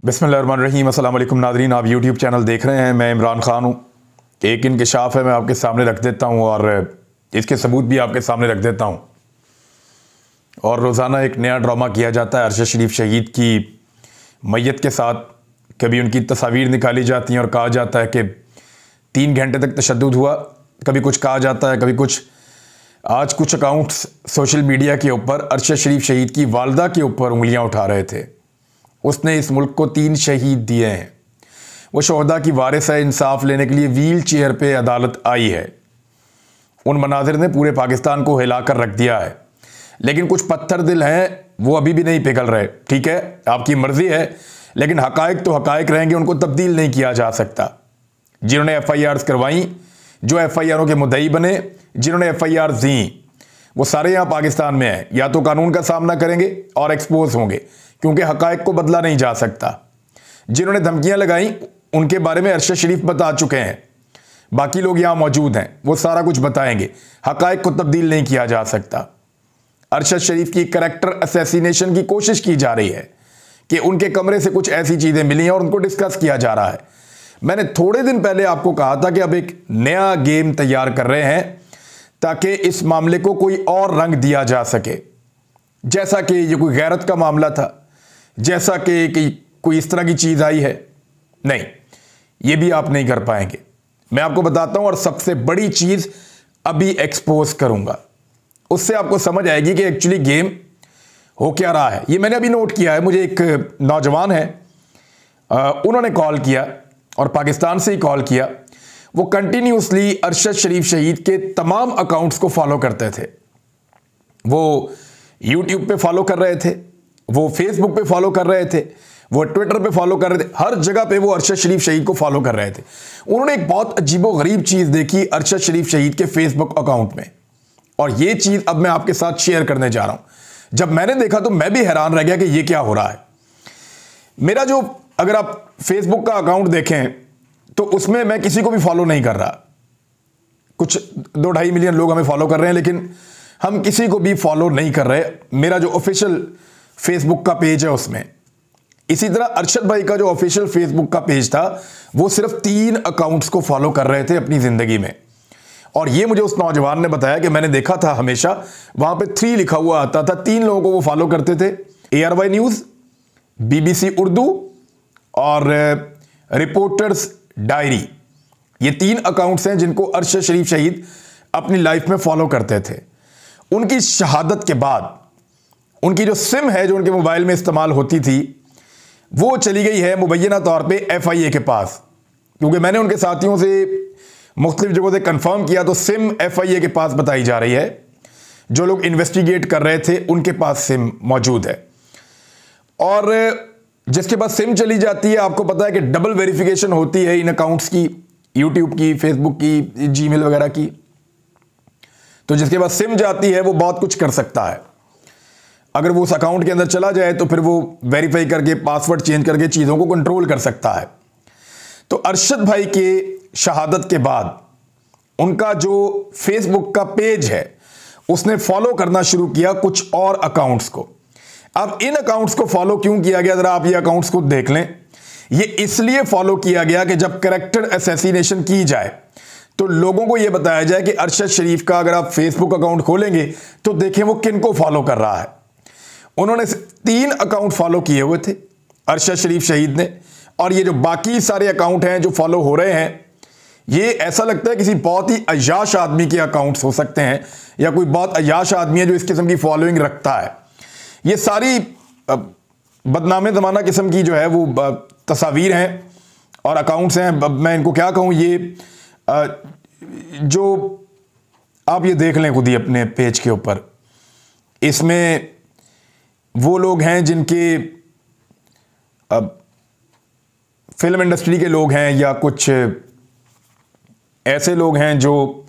बिस्मिल्लाहिर्रहमानिर्रहीम। अस्सलाम वालेकुम नाज़रीन, आप यूट्यूब चैनल देख रहे हैं। मैं इमरान ख़ान हूँ। एक इंकशाफ है, मैं आपके सामने रख देता हूँ और इसके सबूत भी आपके सामने रख देता हूँ। और रोज़ाना एक नया ड्रामा किया जाता है अरशद शरीफ शहीद की मैयत के साथ। कभी उनकी तस्वीर निकाली जाती हैं और कहा जाता है कि 3 घंटे तक तशद्दुद हुआ, कभी कुछ कहा जाता है, कभी कुछ। आज कुछ अकाउंट्स सोशल मीडिया के ऊपर अरशद शरीफ शहीद की वालदा के ऊपर उंगलियां उठा रहे थे। उसने इस मुल्क को 3 शहीद दिए हैं। वो शोहदा की वारिस है, इंसाफ लेने के लिए व्हील चेयर पे अदालत आई है। उन मनाजिर ने पूरे पाकिस्तान को हिला कर रख दिया है, लेकिन कुछ पत्थर दिल हैं, वो अभी भी नहीं पिघल रहे। ठीक है, आपकी मर्जी है, लेकिन हकायक तो हकायक रहेंगे, उनको तब्दील नहीं किया जा सकता। जिन्होंने FIRs करवाई, जो FIRों के मुद्दई बने, जिन्होंने FIRs दी, वो सारे यहाँ पाकिस्तान में हैं। या तो कानून का सामना करेंगे और एक्सपोज होंगे, क्योंकि हकायक को बदला नहीं जा सकता। जिन्होंने धमकियां लगाई उनके बारे में अरशद शरीफ बता चुके हैं। बाकी लोग यहाँ मौजूद हैं, वो सारा कुछ बताएंगे। हकायक को तब्दील नहीं किया जा सकता। अरशद शरीफ की करैक्टर असैसिनेशन की कोशिश की जा रही है कि उनके कमरे से कुछ ऐसी चीज़ें मिली हैं और उनको डिस्कस किया जा रहा है। मैंने थोड़े दिन पहले आपको कहा था कि अब एक नया गेम तैयार कर रहे हैं ताकि इस मामले को कोई और रंग दिया जा सके। जैसा कि ये कोई गैरत का मामला था, जैसा कि कोई इस तरह की चीज़ आई है। नहीं, ये भी आप नहीं कर पाएंगे। मैं आपको बताता हूं और सबसे बड़ी चीज़ अभी एक्सपोज करूंगा, उससे आपको समझ आएगी कि एक्चुअली गेम हो क्या रहा है। ये मैंने अभी नोट किया है। मुझे एक नौजवान है, उन्होंने कॉल किया और पाकिस्तान से ही कॉल किया। वो कंटिन्यूसली अरशद शरीफ शहीद के तमाम अकाउंट्स को फॉलो करते थे। वो यूट्यूब पे फॉलो कर रहे थे, वो फेसबुक पे फॉलो कर रहे थे, वो ट्विटर पे फॉलो कर रहे थे। हर जगह पे वो अरशद शरीफ शहीद को फॉलो कर रहे थे। उन्होंने एक बहुत अजीबोगरीब चीज़ देखी अरशद शरीफ शहीद के फेसबुक अकाउंट में, और ये चीज़ अब मैं आपके साथ शेयर करने जा रहा हूं। जब मैंने देखा तो मैं भी हैरान रह गया कि ये क्या हो रहा है। मेरा जो, अगर आप फेसबुक का अकाउंट देखें तो उसमें मैं किसी को भी फॉलो नहीं कर रहा। कुछ 2-2.5 मिलियन लोग हमें फॉलो कर रहे हैं, लेकिन हम किसी को भी फॉलो नहीं कर रहे। मेरा जो ऑफिशियल फेसबुक का पेज है उसमें। इसी तरह अरशद भाई का जो ऑफिशियल फेसबुक का पेज था, वो सिर्फ 3 अकाउंट्स को फॉलो कर रहे थे अपनी जिंदगी में। और ये मुझे उस नौजवान ने बताया कि मैंने देखा था हमेशा वहां पे 3 लिखा हुआ आता था। 3 लोगों को वो फॉलो करते थे, ARY न्यूज, BBC उर्दू और रिपोर्टर्स डायरी। ये 3 अकाउंट्स हैं जिनको अरशद शरीफ शहीद अपनी लाइफ में फॉलो करते थे। उनकी शहादत के बाद उनकी जो सिम है, जो उनके मोबाइल में इस्तेमाल होती थी, वो चली गई है मुबैना तौर पे FIA के पास। क्योंकि मैंने उनके साथियों से मुख्तलिफ जगहों से कंफर्म किया तो सिम FIA के पास बताई जा रही है। जो लोग इन्वेस्टिगेट कर रहे थे उनके पास सिम मौजूद है। और जिसके पास सिम चली जाती है, आपको पता है कि डबल वेरिफिकेशन होती है इन अकाउंट्स की, यूट्यूब की, फेसबुक की, जीमेल वगैरह की। तो जिसके पास सिम जाती है वो बहुत कुछ कर सकता है। अगर वो उस अकाउंट के अंदर चला जाए तो फिर वो वेरीफाई करके, पासवर्ड चेंज करके चीज़ों को कंट्रोल कर सकता है। तो अरशद भाई के शहादत के बाद उनका जो फेसबुक का पेज है, उसने फॉलो करना शुरू किया कुछ और अकाउंट्स को। अब इन अकाउंट्स को फॉलो क्यों किया गया, जरा आप ये अकाउंट्स को देख लें। ये इसलिए फॉलो किया गया कि जब कैरेक्टर असैसिनेशन की जाए तो लोगों को यह बताया जाए कि अरशद शरीफ का अगर आप फेसबुक अकाउंट खोलेंगे तो देखें वो किन को फॉलो कर रहा है। उन्होंने 3 अकाउंट फॉलो किए हुए थे अरशद शरीफ शहीद ने, और ये जो बाकी सारे अकाउंट हैं जो फॉलो हो रहे हैं, ये ऐसा लगता है किसी बहुत ही अय्याश आदमी के अकाउंट्स हो सकते हैं, या कोई बहुत अय्याश आदमी है जो इस किस्म की फॉलोइंग रखता है। ये सारी बदनामे ज़माना किस्म की जो है वो तस्वीर हैं और अकाउंट्स हैं। मैं इनको क्या कहूँ, ये जो आप ये देख लें खुद ही अपने पेज के ऊपर। इसमें वो लोग हैं जिनके फिल्म इंडस्ट्री के लोग हैं, या कुछ ऐसे लोग हैं जो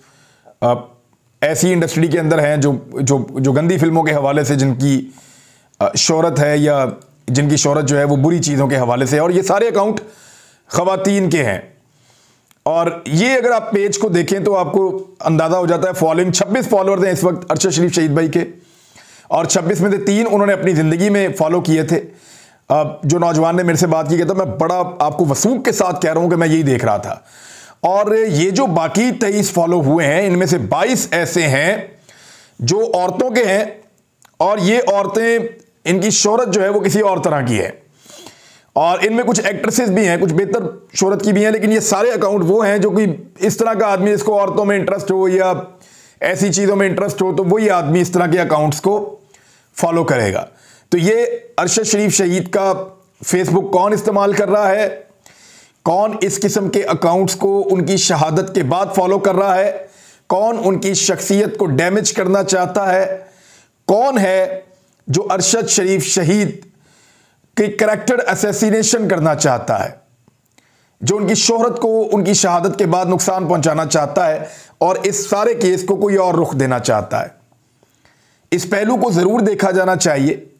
ऐसी इंडस्ट्री के अंदर हैं जो गंदी फिल्मों के हवाले से जिनकी शोहरत है, या जिनकी शोहरत जो है वो बुरी चीज़ों के हवाले से। और ये सारे अकाउंट ख़वातीन के हैं। और ये अगर आप पेज को देखें तो आपको अंदाज़ा हो जाता है। फॉलोइंग 26 फॉलोअर्स हैं इस वक्त अरशद शरीफ शहीद भाई के, और 26 में से 3 उन्होंने अपनी ज़िंदगी में फॉलो किए थे। जो नौजवान ने मेरे से बात की कहता मैं बड़ा आपको वसूख के साथ कह रहा हूं कि मैं यही देख रहा था। और ये जो बाकी 23 फॉलो हुए हैं इनमें से 22 ऐसे हैं जो औरतों के हैं, और ये औरतें, इनकी शोहरत जो है वो किसी और तरह की है, और इनमें कुछ एक्ट्रेसेस भी हैं, कुछ बेहतर शोहरत की भी हैं, लेकिन ये सारे अकाउंट वो हैं जो कि इस तरह का आदमी जिसको औरतों में इंटरेस्ट हो या ऐसी चीज़ों में इंटरेस्ट हो तो वही आदमी इस तरह के अकाउंट्स को फॉलो करेगा। तो ये अरशद शरीफ शहीद का फेसबुक कौन इस्तेमाल कर रहा है, कौन इस किस्म के अकाउंट्स को उनकी शहादत के बाद फॉलो कर रहा है, कौन उनकी शख्सियत को डैमेज करना चाहता है, कौन है जो अरशद शरीफ शहीद के करैक्टर असैसिनेशन करना चाहता है, जो उनकी शोहरत को उनकी शहादत के बाद नुकसान पहुंचाना चाहता है और इस सारे केस को कोई और रुख देना चाहता है। इस पहलू को जरूर देखा जाना चाहिए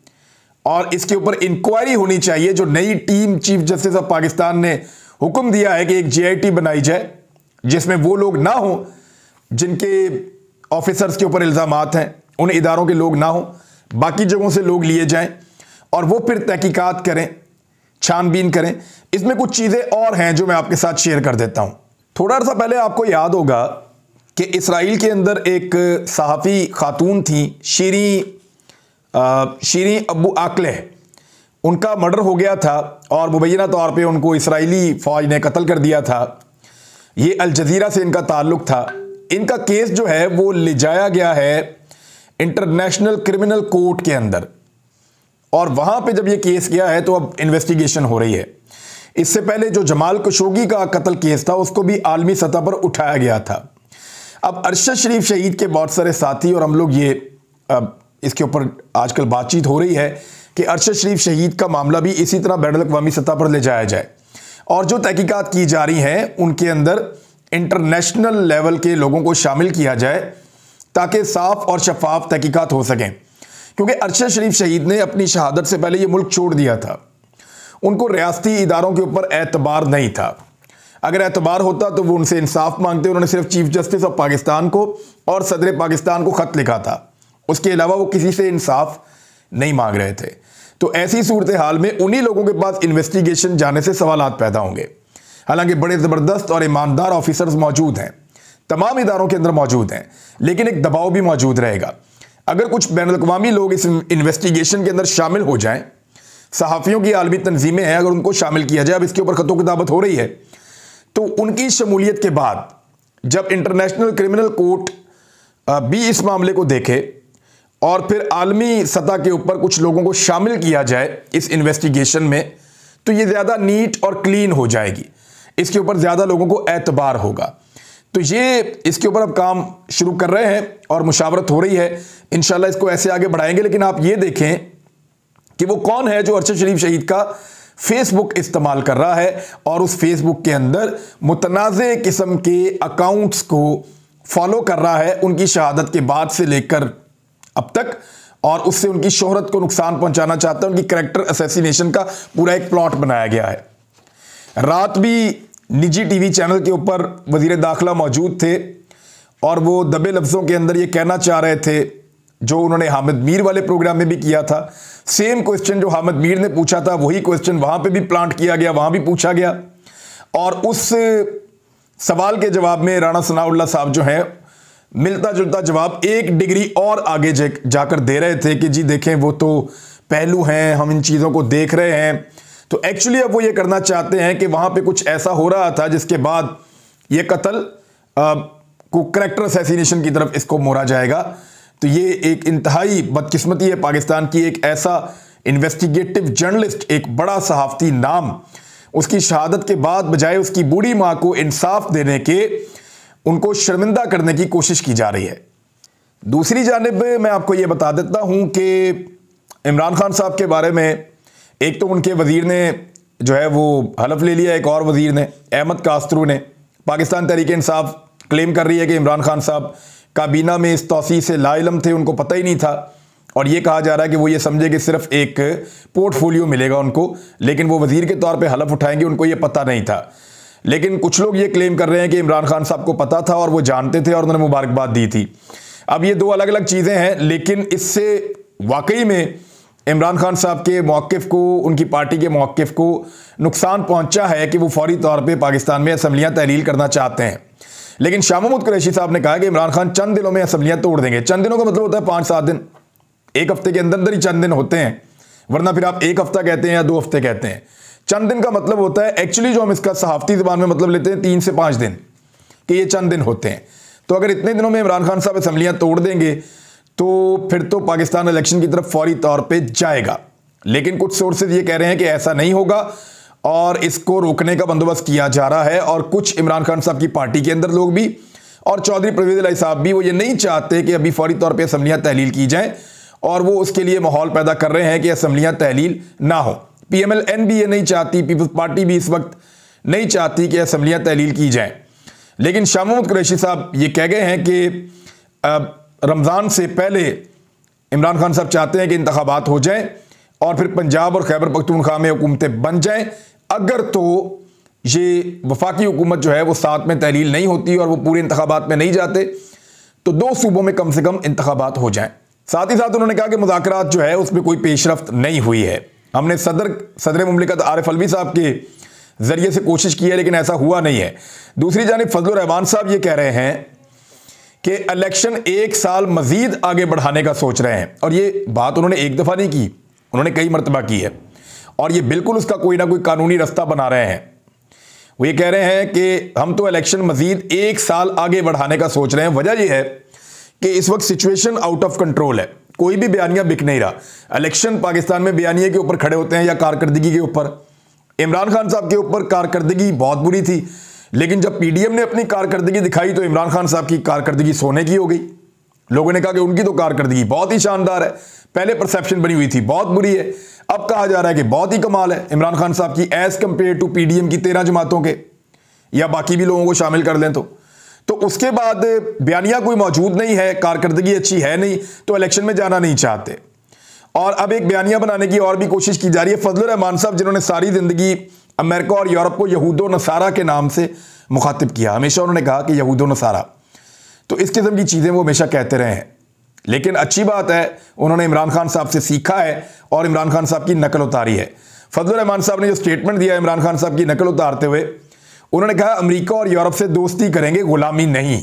और इसके ऊपर इंक्वायरी होनी चाहिए। जो नई team chief justice of Pakistan ने हुक्म दिया है कि एक जीआईटी बनाई जाए जिसमें वो लोग ना हो जिनके ऑफिसर्स के ऊपर इल्जामात हैं, उन इदारों के लोग ना हो, बाकी जगहों से लोग लिए जाएं और वो फिर तहकीकात करें, छानबीन करें। इसमें कुछ चीज़ें और हैं जो मैं आपके साथ शेयर कर देता हूं। थोड़ा सा पहले आपको याद होगा कि इसराइल के अंदर एक सहाफ़ी खातून थी, शीरी अबू आकले, उनका मर्डर हो गया था और मुबैना तौर पे उनको इसराइली फ़ौज ने कत्ल कर दिया था। ये अल जज़ीरा से इनका ताल्लुक़ था। इनका केस जो है वो ले जाया गया है इंटरनेशनल क्रिमिनल कोर्ट के अंदर, और वहाँ पे जब ये केस गया है तो अब इन्वेस्टिगेशन हो रही है। इससे पहले जो जमाल खशोगी का कत्ल केस था उसको भी आलमी सतह पर उठाया गया था। अब अरशद शरीफ शहीद के बहुत सारे साथी और हम लोग ये इसके ऊपर आजकल बातचीत हो रही है कि अरशद शरीफ शहीद का मामला भी इसी तरह बैनुल अक़वामी सतह पर ले जाया जाए और जो तहकीकात की जा रही हैं उनके अंदर इंटरनेशनल लेवल के लोगों को शामिल किया जाए ताकि साफ और शफाफ तहकीकात हो सकें। क्योंकि अरशद शरीफ शहीद ने अपनी शहादत से पहले ये मुल्क छोड़ दिया था, उनको रियासती इदारों के ऊपर एतबार नहीं था। अगर एतबार होता तो वो उनसे इंसाफ मांगते। उन्होंने सिर्फ चीफ जस्टिस ऑफ पाकिस्तान को और सदर पाकिस्तान को ख़त लिखा था, उसके अलावा वो किसी से इंसाफ नहीं मांग रहे थे। तो ऐसी सूरत हाल में उन्हीं लोगों के पास इन्वेस्टिगेशन जाने से सवालात पैदा होंगे। हालांकि बड़े ज़बरदस्त और ईमानदार ऑफिसर्स मौजूद हैं, तमाम इदारों के अंदर मौजूद हैं, लेकिन एक दबाव भी मौजूद रहेगा। अगर कुछ बैनुल अक़वामी लोग इस इन्वेस्टिगेशन के अंदर शामिल हो जाएं, सहाफ़ियों की आलमी तंजीमें हैं, अगर उनको शामिल किया जाए, अब इसके ऊपर खतो किताबत हो रही है, तो उनकी शमूलियत के बाद जब इंटरनेशनल क्रिमिनल कोर्ट भी इस मामले को देखे और फिर आलमी सतह के ऊपर कुछ लोगों को शामिल किया जाए इस इन्वेस्टिगेशन में, तो ये ज़्यादा नीट और क्लीन हो जाएगी, इसके ऊपर ज़्यादा लोगों को एतबार होगा। तो ये इसके ऊपर अब काम शुरू कर रहे हैं और मुशावरत हो रही है, इंशाल्लाह इसको ऐसे आगे बढ़ाएंगे। लेकिन आप ये देखें कि वो कौन है जो अरशद शरीफ शहीद का फेसबुक इस्तेमाल कर रहा है और उस फेसबुक के अंदर मुतनाज़े किस्म के अकाउंट्स को फॉलो कर रहा है उनकी शहादत के बाद से लेकर अब तक, और उससे उनकी शोहरत को नुकसान पहुंचाना चाहता है। उनकी करैक्टर असैसिनेशन का पूरा एक प्लॉट बनाया गया है। रात भी निजी टीवी चैनल के ऊपर वज़ीर दाखिला मौजूद थे और वो दबे लफ्ज़ों के अंदर ये कहना चाह रहे थे जो उन्होंने हामिद मीर वाले प्रोग्राम में भी किया था। सेम क्वेश्चन जो हामिद मीर ने पूछा था वही क्वेश्चन वहाँ पे भी प्लांट किया गया, वहाँ भी पूछा गया, और उस सवाल के जवाब में राणा सनाउल्लाह साहब जो हैं मिलता जुलता जवाब 1 डिग्री और आगे जाकर दे रहे थे कि जी देखें वो तो पहलू हैं, हम इन चीज़ों को देख रहे हैं। तो एक्चुअली अब वो ये करना चाहते हैं कि वहाँ पे कुछ ऐसा हो रहा था जिसके बाद ये कत्ल को करैक्टर असैसिनेशन की तरफ इसको मोड़ा जाएगा। तो ये एक इंतहाई बदकिस्मती है पाकिस्तान की। एक ऐसा इन्वेस्टिगेटिव जर्नलिस्ट, एक बड़ा सहाफ़ती नाम, उसकी शहादत के बाद बजाय उसकी बूढ़ी माँ को इंसाफ देने के उनको शर्मिंदा करने की कोशिश की जा रही है। दूसरी जानिब मैं आपको ये बता देता हूँ कि इमरान खान साहब के बारे में एक तो उनके वज़ीर ने जो है वो हलफ ले लिया, एक और वज़ीर ने, अहमद कास्तरू ने। पाकिस्तान तहरीक इंसाफ क्लेम कर रही है कि इमरान खान साहब काबीना में इस तौसीह से लाइलम थे, उनको पता ही नहीं था, और ये कहा जा रहा है कि वो ये समझे कि सिर्फ एक पोर्टफोलियो मिलेगा उनको, लेकिन वो वज़ीर के तौर पे हलफ उठाएंगे, उनको ये पता नहीं था। लेकिन कुछ लोग ये क्लेम कर रहे हैं कि इमरान खान साहब को पता था और वो जानते थे और उन्होंने मुबारकबाद दी थी। अब ये दो अलग अलग चीज़ें हैं, लेकिन इससे वाकई में इमरान खान साहब के मौक़िफ़ को, उनकी पार्टी के मौक़िफ़ को नुकसान पहुंचा है कि वो फौरी तौर पे पाकिस्तान में असम्बलियाँ तहलील करना चाहते हैं। लेकिन शाह महमूद कुरैशी साहब ने कहा कि इमरान खान चंद दिनों में असम्बलियाँ तोड़ देंगे। चंद दिनों का मतलब होता है 5-7 दिन, एक हफ्ते के अंदर ही चंद दिन होते हैं, वरना फिर आप एक हफ्ता कहते हैं या 2 हफ्ते कहते हैं। चंद दिन का मतलब होता है एक्चुअली जो हम इसका सहाफ़ती ज़बान में मतलब लेते हैं 3 से 5 दिन, कि ये चंद दिन होते हैं। तो अगर इतने दिनों में इमरान खान साहब असम्बलियाँ तोड़ देंगे तो फिर तो पाकिस्तान इलेक्शन की तरफ फौरी तौर पे जाएगा। लेकिन कुछ सोर्सेज ये कह रहे हैं कि ऐसा नहीं होगा और इसको रोकने का बंदोबस्त किया जा रहा है। और कुछ इमरान खान साहब की पार्टी के अंदर लोग भी और चौधरी परवेज़ इलाही साहब भी, वो ये नहीं चाहते कि अभी फौरी तौर पे असम्बलियाँ तहलील की जाएं, और वो उसके लिए माहौल पैदा कर रहे हैं कि असम्बलियाँ तहलील ना हो। PMLN भी ये नहीं चाहती, पीपल्स पार्टी भी इस वक्त नहीं चाहती कि असम्बलियाँ तहलील की जाएँ। लेकिन शाह महमूद कुरैशी साहब ये कह गए हैं कि रमज़ान से पहले इमरान खान साहब चाहते हैं कि इंतखाबात हो जाएं और फिर पंजाब और खैबर पख्तूनख्वा में हुकूमतें बन जाएं। अगर तो ये वफाकी हुकूमत जो है वो साथ में तहलील नहीं होती और वो पूरे इंतखाबात में नहीं जाते, तो 2 सूबों में कम से कम इंतखाबात हो जाएं। साथ ही साथ उन्होंने कहा कि मुज़ाकरात जो है उसमें कोई पेशरफ्त नहीं हुई है। हमने सदर मुमलिकत आरिफ अलवी साहब के ज़रिए से कोशिश की है, लेकिन ऐसा हुआ नहीं है। दूसरी जानिब फजलुर रहमान साहब ये कह रहे हैं कि इलेक्शन 1 साल मजीद आगे बढ़ाने का सोच रहे हैं, और ये बात उन्होंने एक दफ़ा नहीं की, उन्होंने कई मरतबा की है, और ये बिल्कुल उसका कोई ना कोई कानूनी रास्ता बना रहे हैं। वो ये कह रहे हैं कि हम तो इलेक्शन मजीद 1 साल आगे बढ़ाने का सोच रहे हैं। वजह यह है कि इस वक्त सिचुएशन आउट ऑफ कंट्रोल है, कोई भी बयानिया बिक नहीं रहा। इलेक्शन पाकिस्तान में बयानिए के ऊपर खड़े होते हैं या कारकर्दगी के ऊपर। इमरान खान साहब के ऊपर कारकर्दगी बहुत बुरी थी, लेकिन जब PDM ने अपनी कारकर्दगी दिखाई तो इमरान खान साहब की कारकर्दगी सोने की हो गई। लोगों ने कहा कि उनकी तो कारकर्दगी बहुत ही शानदार है, पहले परसेप्शन बनी हुई थी बहुत बुरी है, अब कहा जा रहा है कि बहुत ही कमाल है इमरान खान साहब की एज कंपेयर टू PDM की 13 जमातों के, या बाकी भी लोगों को शामिल कर लें तो उसके बाद बयानिया कोई मौजूद नहीं है, कारकर्दगी अच्छी है नहीं, तो इलेक्शन में जाना नहीं चाहते। और अब एक बयानिया बनाने की और भी कोशिश की जा रही है। फजलुर रहमान साहब जिन्होंने सारी ज़िंदगी अमेरिका और यूरोप को यहूदो नसारा के नाम से मुखातिब किया, हमेशा उन्होंने कहा कि यहूदो नसारा, तो इस किस्म की चीज़ें वो हमेशा कहते रहे हैं। लेकिन अच्छी बात है उन्होंने इमरान खान साहब से सीखा है और इमरान खान साहब की नकल उतारी है। फजलुर रहमान साहब ने जो स्टेटमेंट दिया इमरान खान साहब की नकल उतारते हुए, उन्होंने कहा अमेरिका और यूरोप से दोस्ती करेंगे, गुलामी नहीं।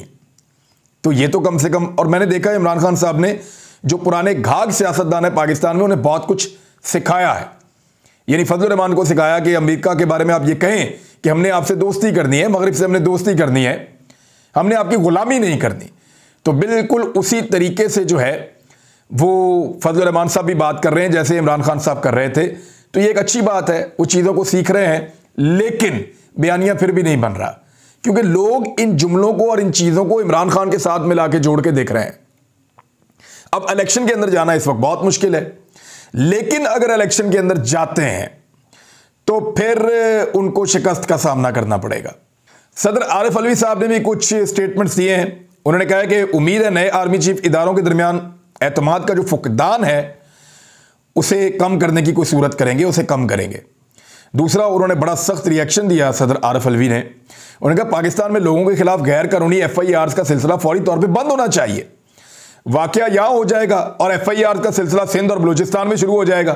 तो ये तो कम से कम, और मैंने देखा इमरान खान साहब ने जो पुराने घाघ सियासतदान है पाकिस्तान में, उन्हें बहुत कुछ सिखाया है। यानी फजलुर रहमान को सिखाया कि अमेरिका के बारे में आप ये कहें कि हमने आपसे दोस्ती करनी है, मगरिब से हमने दोस्ती करनी है, हमने आपकी गुलामी नहीं करनी। तो बिल्कुल उसी तरीके से जो है वो फजलुर रहमान साहब भी बात कर रहे हैं जैसे इमरान खान साहब कर रहे थे। तो ये एक अच्छी बात है, वो चीज़ों को सीख रहे हैं, लेकिन बयानिया फिर भी नहीं बन रहा, क्योंकि लोग इन जुमलों को और इन चीज़ों को इमरान खान के साथ मिला के जोड़ के देख रहे हैं। अब इलेक्शन के अंदर जाना इस वक्त बहुत मुश्किल है, लेकिन अगर इलेक्शन के अंदर जाते हैं तो फिर उनको शिकस्त का सामना करना पड़ेगा। सदर आरिफ अलवी साहब ने भी कुछ स्टेटमेंट्स दिए हैं। उन्होंने कहा है कि उम्मीद है नए आर्मी चीफ इदारों के दरमियान एतमाद का जो फुकदान है उसे कम करने की कोई सूरत करेंगे, उसे कम करेंगे। दूसरा, उन्होंने बड़ा सख्त रिएक्शन दिया सदर आरिफ अलवी ने। उन्होंने कहा पाकिस्तान में लोगों के खिलाफ गैर कानूनी FIRs का सिलसिला फौरी तौर पर बंद होना चाहिए। वाकया यहाँ हो जाएगा और FIR का सिलसिला सिंध और बलूचिस्तान में शुरू हो जाएगा।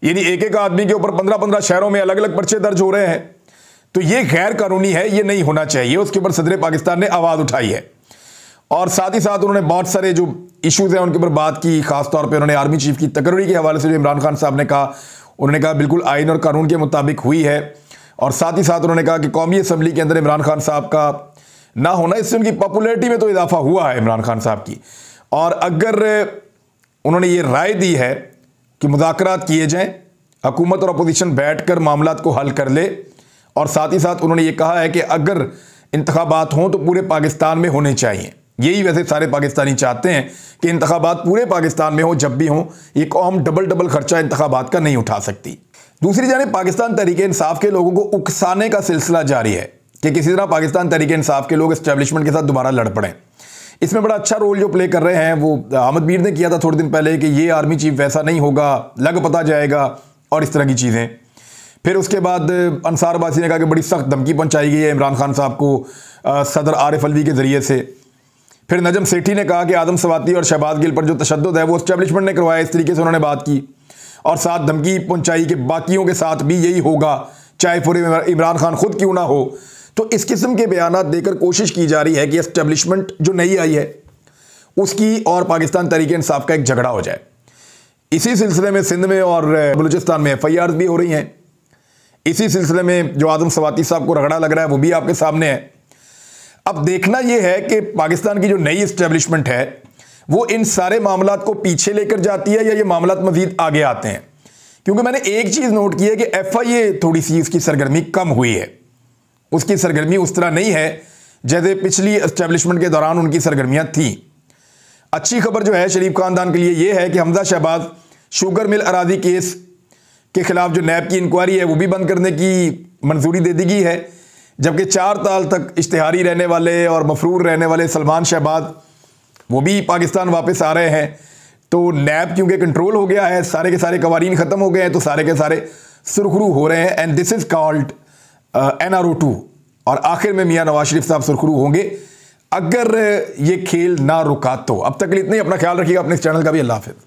यानी एक एक आदमी के ऊपर 15-15 शहरों में अलग अलग पर्चे दर्ज हो रहे हैं। तो ये गैर कानूनी है, ये नहीं होना चाहिए। उसके ऊपर सदर पाकिस्तान ने आवाज़ उठाई है। और साथ ही साथ उन्होंने बहुत सारे जो इश्यूज़ हैं उनके ऊपर बात की। खासतौर पर उन्होंने आर्मी चीफ की तकरीर के हवाले से जो इमरान खान साहब ने कहा, उन्होंने कहा बिल्कुल आइन और कानून के मुताबिक हुई है। और साथ ही साथ उन्होंने कहा कि कौमी असम्बली के अंदर इमरान खान साहब का ना होना, इससे उनकी पॉपुलैरिटी में तो इजाफा हुआ है इमरान खान साहब की। और अगर उन्होंने ये राय दी है कि मुज़ाकरात किए जाएं, हुकूमत और अपोजिशन बैठकर मामलात को हल कर ले, और साथ ही साथ उन्होंने ये कहा है कि अगर इंतखाबात हों तो पूरे पाकिस्तान में होने चाहिए। यही वैसे सारे पाकिस्तानी चाहते हैं कि इंतखाबात पूरे पाकिस्तान में हो, जब भी हों। ये कौम डबल खर्चा इंतखाबात का नहीं उठा सकती। दूसरी जानिब पाकिस्तान तहरीक इंसाफ के लोगों को उकसाने का सिलसिला जारी है कि किसी तरह पाकिस्तान तहरीक इंसाफ के लोग एस्टेब्लिशमेंट के साथ दोबारा लड़ पड़ें। इसमें बड़ा अच्छा रोल जो प्ले कर रहे हैं वो अहमद मीर ने किया था थोड़े दिन पहले कि ये आर्मी चीफ वैसा नहीं होगा, लग पता जाएगा और इस तरह की चीज़ें। फिर उसके बाद अंसार अब्बासी ने कहा कि बड़ी सख्त धमकी पहुंचाई गई है इमरान खान साहब को सदर आरिफ अलवी के ज़रिए से। फिर नजम सेठी ने कहा कि आदम सवाती और शहबाज गिल पर जो तशद्दुद है वो एस्टेब्लिशमेंट ने करवाया, इस तरीके से उन्होंने बात की। और साथ धमकी पहुंचाई कि बाकियों के साथ भी यही होगा, चाहे पूरे इमरान खान खुद क्यों ना हो। तो इस किस्म के बयानात देकर कोशिश की जा रही है कि एस्टेब्लिशमेंट जो नई आई है उसकी और पाकिस्तान तहरीक इंसाफ का एक झगड़ा हो जाए। इसी सिलसिले में सिंध में और बलूचिस्तान में FIR भी हो रही हैं। इसी सिलसिले में जो आजम सवाती साहब को रगड़ा लग रहा है वो भी आपके सामने है। अब देखना यह है कि पाकिस्तान की जो नई इस्टेब्लिशमेंट है वो इन सारे मामलात को पीछे लेकर जाती है या ये मामलात मजीद आगे आते हैं। क्योंकि मैंने एक चीज़ नोट की है कि FIA थोड़ी सी उसकी सरगर्मी कम हुई है। उसकी सरगर्मी उस तरह नहीं है जैसे पिछली इस्टेब्लिशमेंट के दौरान उनकी सरगर्मियाँ थीं। अच्छी खबर जो है शरीफ खानदान के लिए ये है कि हमजा शहबाज शुगर मिल अराजी केस के खिलाफ जो नैब की इंक्वायरी है वो भी बंद करने की मंजूरी दे दी गई है। जबकि 4 साल तक इश्तिहारी रहने वाले और मफरूर रहने वाले सलमान शहबाज वो भी पाकिस्तान वापस आ रहे हैं। तो नैब क्योंकि कंट्रोल हो गया है, सारे के सारे कवारीन ख़त्म हो गए हैं, तो सारे के सारे सुरखरू हो रहे हैं। And this is called NRO 2। और आखिर में मियाँ नवाज शरीफ साहब सुरखरू होंगे अगर ये खेल ना रुका तो। अब तक के लिए इतना ही। अपना ख्याल रखिएगा, अपने इस चैनल का भी। अल्लाह हाफ़िज़।